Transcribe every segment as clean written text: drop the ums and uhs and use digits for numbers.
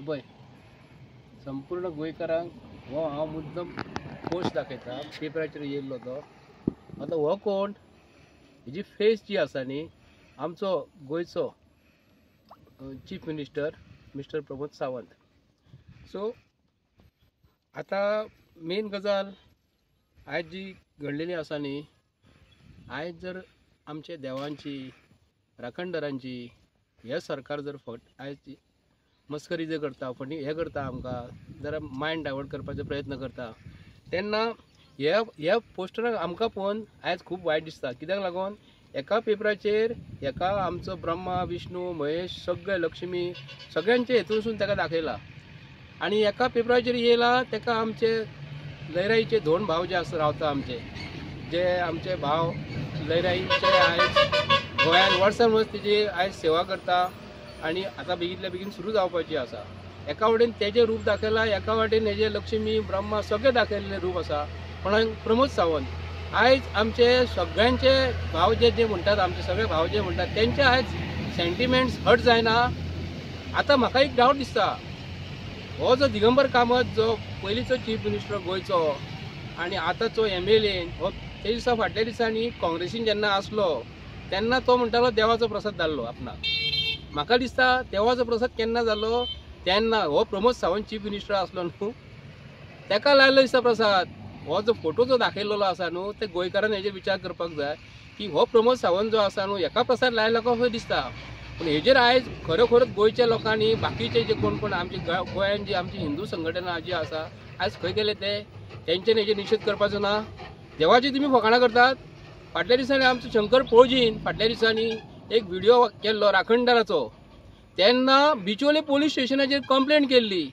पळय संपूर्ण गोंयकारांक हो हांव मुद्दम पोस्ट दाखयता पेपराचेर येयल्लो तो आतां हो कोण हेजी फेस जी आसा न्ही आमचो गोंयचो chief minister mister Pramod Sawant. So आतां मेन गजाल आयज जी घडलेली आसा न्ही आयज जर आमच्या देवांची राखणदारांची हे सरकार जर आयज मस्करी जर करता हे करता आमकां जरा मायंड डायवर्ट करपाचो प्रयत्न करता तेन्ना हे पोस्टराक आमकां पळोवन आयज खूब वायट दिसता. कित्याक लागून एका पेपराचेर एका आमचो ब्रह्मा विष्णू महेश सगळे लक्ष्मी सगळ्यांचे हेतूनसून ताका दाखयला आनी एका पेपराचेर येयला ताका आमचे लयराईचे दोन भाव जे आसा रावता जे आमचे भाव लयराईचे आयज गोंयान वर्सान वर्स तेजी आयज सेवा करता आनी आतां बेगींतल्या बेगीन सुरू जावपाची आसा. एका वटेन तेजें रूप दाखयलां एका वटेन हेजे लक्ष्मी ब्रह्मा सगळे दाखयल्लें रूप आसा. पण प्रमोद सावंत आयज आमचे सगळ्यांचे भाव जे म्हणटात आमचे सगळे भाव जे म्हणटात तेंचे आयज सेंटिमेंट्स हर्ट जायना. आतां म्हाका एक डावट दिसता हो जो दिगंबर कामत जो पयलींचो चीफ मिनिस्टर गोंयचो आनी आतांचो MLA हो ते दिसा फाटल्या दिसांनी काँग्रेसीन जेन्ना आसलो तेन्ना तो म्हणटालो देवाचो प्रसाद जाल्लो आपणाक. म्हाका दिसता देवाचो प्रसाद केन्ना जालो तेन्ना हो प्रमोद सावंत चीफ मिनिस्टर आसलो न्हू ताका लायलो दिसता प्रसाद. हो जो फोटो जो दाखयल्लो आसा न्हू ते गोंयकारान हेजेर विचार करपाक जाय की हो प्रमोद सावंत जो आसा न्हू हेका प्रसाद लायला कसो दिसता. पूण हेजेर आयज खरोखरच गोंयच्या लोकांनी बाकीचे जे कोण आमचे गोंयान जी आमची हिंदू संघटना जी आसा आयज खंय गेले तेंच्यानी हेजेर निशेध करपाचो ना. देवाची तुमी फकाणां करतात. फाटल्या दिसांनी आमचो शंकर पळोवजीन फाटल्या दिसांनी एक व्हिडिओ केल्लो राखणदाराचो तेन्ना बिचोले पोलीस स्टेशनाचेर कंप्लेंट केल्ली.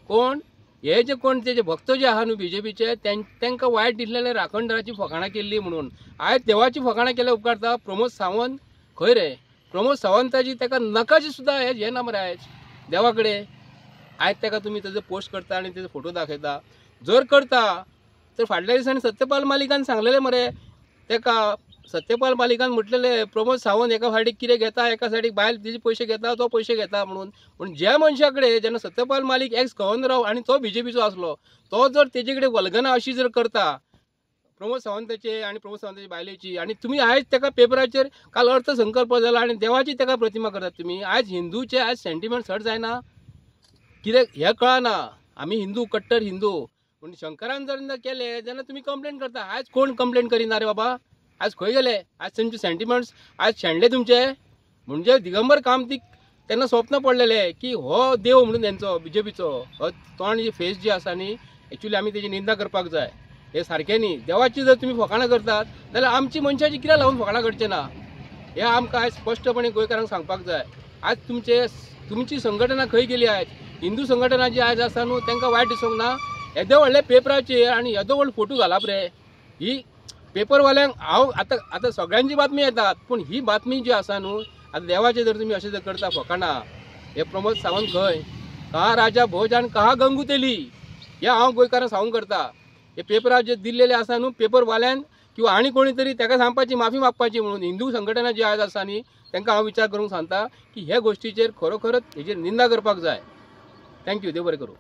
कोण हे जे कोण तेजे भक्त जे आहा न्हू BJPचे तांकां वायट दिसलेले राखणदाराची फकाणां केल्ली म्हणून. आयज देवाची फकाणां केल्या उपकारता प्रमोद सावंत खंय रे. प्रमोद सावंताची ताका नकाची सुद्दां हे ना मरे आयज देवा कडेन. आयज ताका तुमी तेजो पोस्ट करता आनी तेजो फोटो दाखयता. जर करता तर फाटल्या दिसांनी सत्यपाल मालिकान सांगलेले मरे ताका सत्यपाल मालिकान म्हटलेले प्रमोद सावंत एका सायडीक कितें घेता एका सायडीक बायल तेजे पयशे घेता तो पयशे घेता म्हणून. पूण ज्या मनशा कडेन जेन्ना सत्यपाल मालीक एक्स गव्हर्नर आनी तो BJPचो आसलो तो जर तेजे कडेन वल्गना अशी जर करता प्रमोद सावंताचे आनी प्रमोद सावंताची बायलेची आनी तुमी आयज ताका पेपराचेर काल अर्थसंकल्प जाला आनी देवाची ताका प्रतिमा करतात तुमी. आयज हिंदूचे आयज सेंटिमेंट्स हर्ट जायना कित्याक हे कळना आमी हिंदू कट्टर हिंदू. पूण शंकरान जर केले जेन्ना तुमी कंप्लेंट करता. आयज कोण कंप्लेंट करिना रे बाबा. आयज खंय गेले आयज तुमचे सेंटिमेंट्स आयज शेणले तुमचे. म्हणजे दिगंबर कामतीक तेन्ना स्वप्न पडलेले की हो देव म्हणून तेंचो BJPचो हो तोंड जी फेस जी आसा न्ही एक्चुली आमी तेजी निंदा करपाक जाय. हे सारकें न्ही. देवाची जर तुमी फकाणां करतात जाल्यार आमची मनशाची कित्याक लागून फकाणां करचें ना हें आमकां आयज स्पश्टपणे गोंयकारांक सांगपाक जाय. आयज तुमची संघटना खंय गेली. आयज हिंदू संघटना जी आयज आसा न्हू तांकां वायट दिसूंक ना. येदो व्हडल्या पेपराचेर आनी येदो व्हडलो फोटो घालप रे. ही पेपरवाल्यांक हांव आतां सगळ्यांची बातमी येतात पूण ही बातमी जी आसा न्हू आतां देवाचे जर तुमी अशें जर करता फकाणां हे प्रमोद सावंत खंय कहा राजा भोज आनी कहा गंगू तेली हे हांव गोंयकारांक सांगूंक करता. हे पेपरार जे दिल्लेले आसा न्हू पेपरवाल्यान किंवा आनी कोणी तरी ताका सांगपाची माफी मागपाची म्हणून हिंदू संघटना जी आयज आसा न्ही तांकां हांव विचार करूंक सांगता की हे गोश्टीचेर खरोखरच हेजेर निंदा करपाक जाय. थँक्यू. देव बरें करूं.